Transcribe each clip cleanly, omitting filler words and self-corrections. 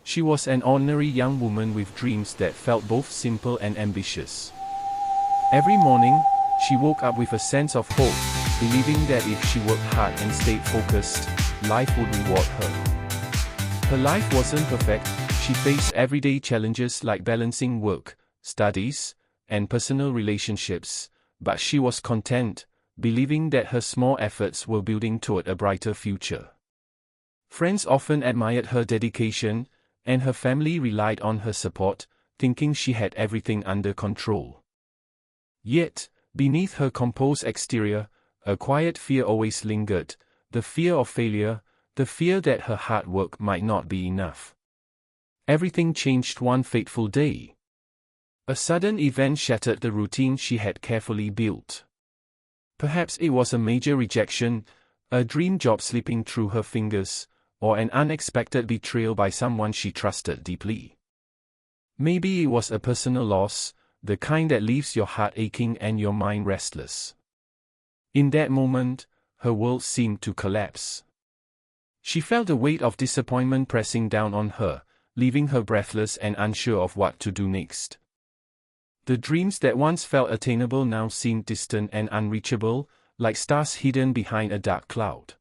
She was an ordinary young woman with dreams that felt both simple and ambitious. Every morning, she woke up with a sense of hope, believing that if she worked hard and stayed focused, life would reward her. Her life wasn't perfect. She faced everyday challenges like balancing work, studies, and personal relationships, but she was content, believing that her small efforts were building toward a brighter future. Friends often admired her dedication, and her family relied on her support, thinking she had everything under control. Yet, beneath her composed exterior, a quiet fear always lingered, the fear of failure, the fear that her hard work might not be enough. Everything changed one fateful day. A sudden event shattered the routine she had carefully built. Perhaps it was a major rejection, a dream job slipping through her fingers, or an unexpected betrayal by someone she trusted deeply. Maybe it was a personal loss, the kind that leaves your heart aching and your mind restless. In that moment, her world seemed to collapse. She felt the weight of disappointment pressing down on her, leaving her breathless and unsure of what to do next. The dreams that once felt attainable now seemed distant and unreachable, like stars hidden behind a dark cloud.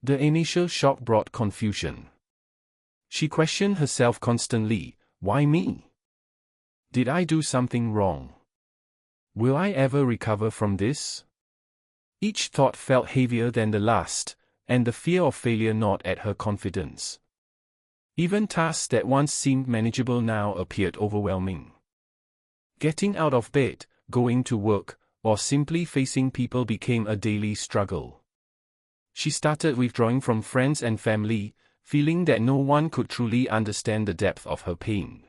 The initial shock brought confusion. She questioned herself constantly, why me? Did I do something wrong? Will I ever recover from this? Each thought felt heavier than the last, and the fear of failure gnawed at her confidence. Even tasks that once seemed manageable now appeared overwhelming. Getting out of bed, going to work, or simply facing people became a daily struggle. She started withdrawing from friends and family, feeling that no one could truly understand the depth of her pain.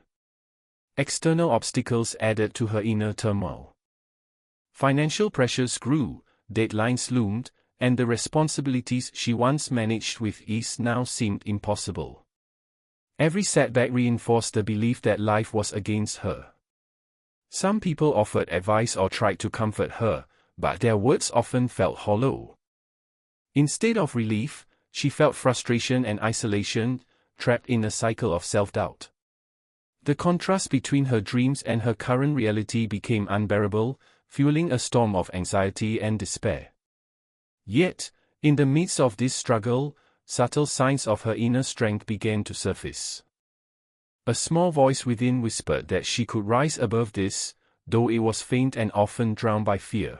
External obstacles added to her inner turmoil. Financial pressures grew, deadlines loomed, and the responsibilities she once managed with ease now seemed impossible. Every setback reinforced the belief that life was against her. Some people offered advice or tried to comfort her, but their words often felt hollow. Instead of relief, she felt frustration and isolation, trapped in a cycle of self-doubt. The contrast between her dreams and her current reality became unbearable, fueling a storm of anxiety and despair. Yet, in the midst of this struggle, subtle signs of her inner strength began to surface. A small voice within whispered that she could rise above this, though it was faint and often drowned by fear.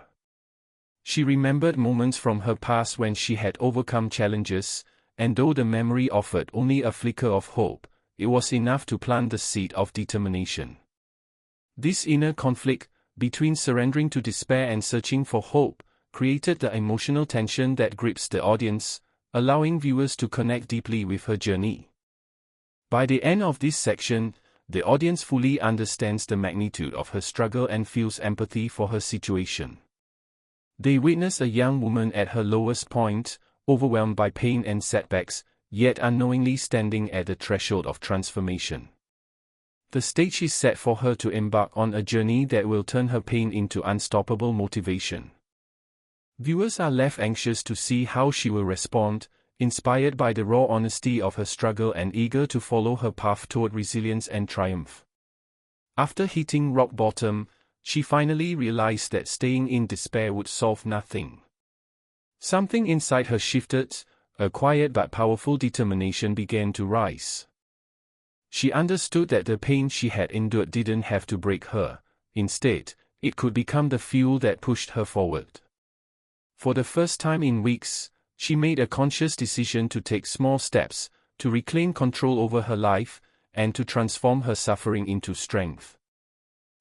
She remembered moments from her past when she had overcome challenges, and though the memory offered only a flicker of hope, it was enough to plant the seed of determination. This inner conflict, between surrendering to despair and searching for hope, created the emotional tension that grips the audience, allowing viewers to connect deeply with her journey. By the end of this section, the audience fully understands the magnitude of her struggle and feels empathy for her situation. They witness a young woman at her lowest point, overwhelmed by pain and setbacks, yet unknowingly standing at the threshold of transformation. The stage is set for her to embark on a journey that will turn her pain into unstoppable motivation. Viewers are left anxious to see how she will respond, inspired by the raw honesty of her struggle and eager to follow her path toward resilience and triumph. After hitting rock bottom, she finally realized that staying in despair would solve nothing. Something inside her shifted, a quiet but powerful determination began to rise. She understood that the pain she had endured didn't have to break her, instead, it could become the fuel that pushed her forward. For the first time in weeks, she made a conscious decision to take small steps, to reclaim control over her life, and to transform her suffering into strength.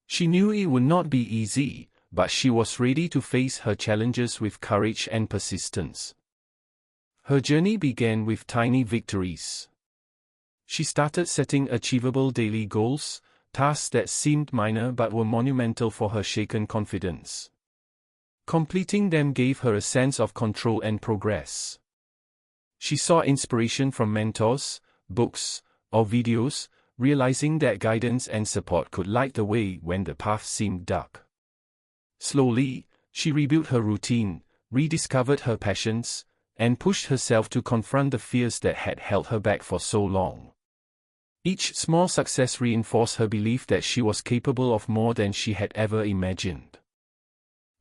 She knew it would not be easy, but she was ready to face her challenges with courage and persistence. Her journey began with tiny victories. She started setting achievable daily goals, tasks that seemed minor but were monumental for her shaken confidence. Completing them gave her a sense of control and progress. She sought inspiration from mentors, books, or videos, realizing that guidance and support could light the way when the path seemed dark. Slowly, she rebuilt her routine, rediscovered her passions, and pushed herself to confront the fears that had held her back for so long. Each small success reinforced her belief that she was capable of more than she had ever imagined.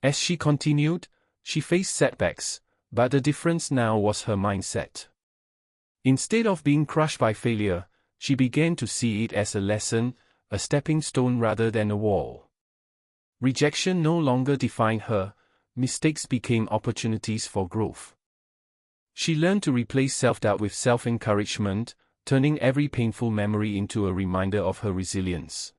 As she continued, she faced setbacks, but the difference now was her mindset. Instead of being crushed by failure, she began to see it as a lesson, a stepping stone rather than a wall. Rejection no longer defined her, mistakes became opportunities for growth. She learned to replace self-doubt with self-encouragement, turning every painful memory into a reminder of her resilience.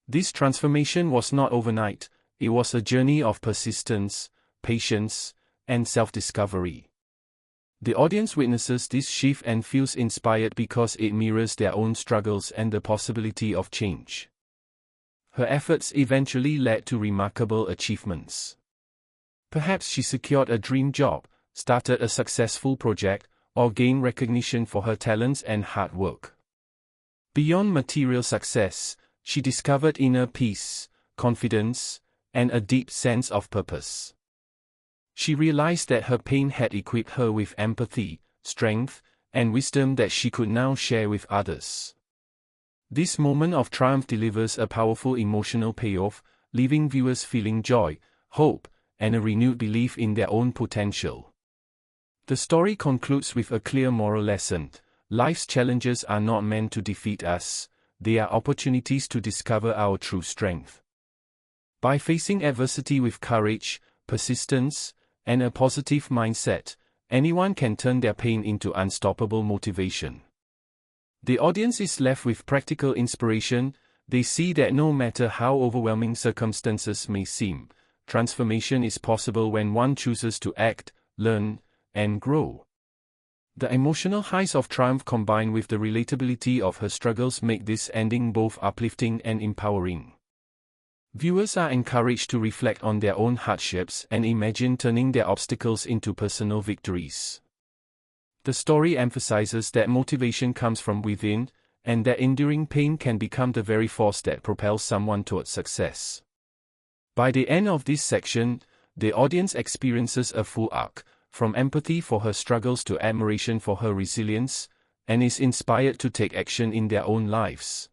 This transformation was not overnight, it was a journey of persistence, patience, and self-discovery. The audience witnesses this shift and feels inspired because it mirrors their own struggles and the possibility of change. Her efforts eventually led to remarkable achievements. Perhaps she secured a dream job, started a successful project, or gained recognition for her talents and hard work. Beyond material success, she discovered inner peace, confidence, and a deep sense of purpose. She realized that her pain had equipped her with empathy, strength, and wisdom that she could now share with others. This moment of triumph delivers a powerful emotional payoff, leaving viewers feeling joy, hope, and a renewed belief in their own potential. The story concludes with a clear moral lesson: life's challenges are not meant to defeat us, they are opportunities to discover our true strength. By facing adversity with courage, persistence, and a positive mindset, anyone can turn their pain into unstoppable motivation. The audience is left with practical inspiration. They see that no matter how overwhelming circumstances may seem, transformation is possible when one chooses to act, learn, and grow. The emotional highs of triumph combined with the relatability of her struggles make this ending both uplifting and empowering. Viewers are encouraged to reflect on their own hardships and imagine turning their obstacles into personal victories. The story emphasizes that motivation comes from within, and that enduring pain can become the very force that propels someone towards success. By the end of this section, the audience experiences a full arc, from empathy for her struggles to admiration for her resilience, and is inspired to take action in their own lives.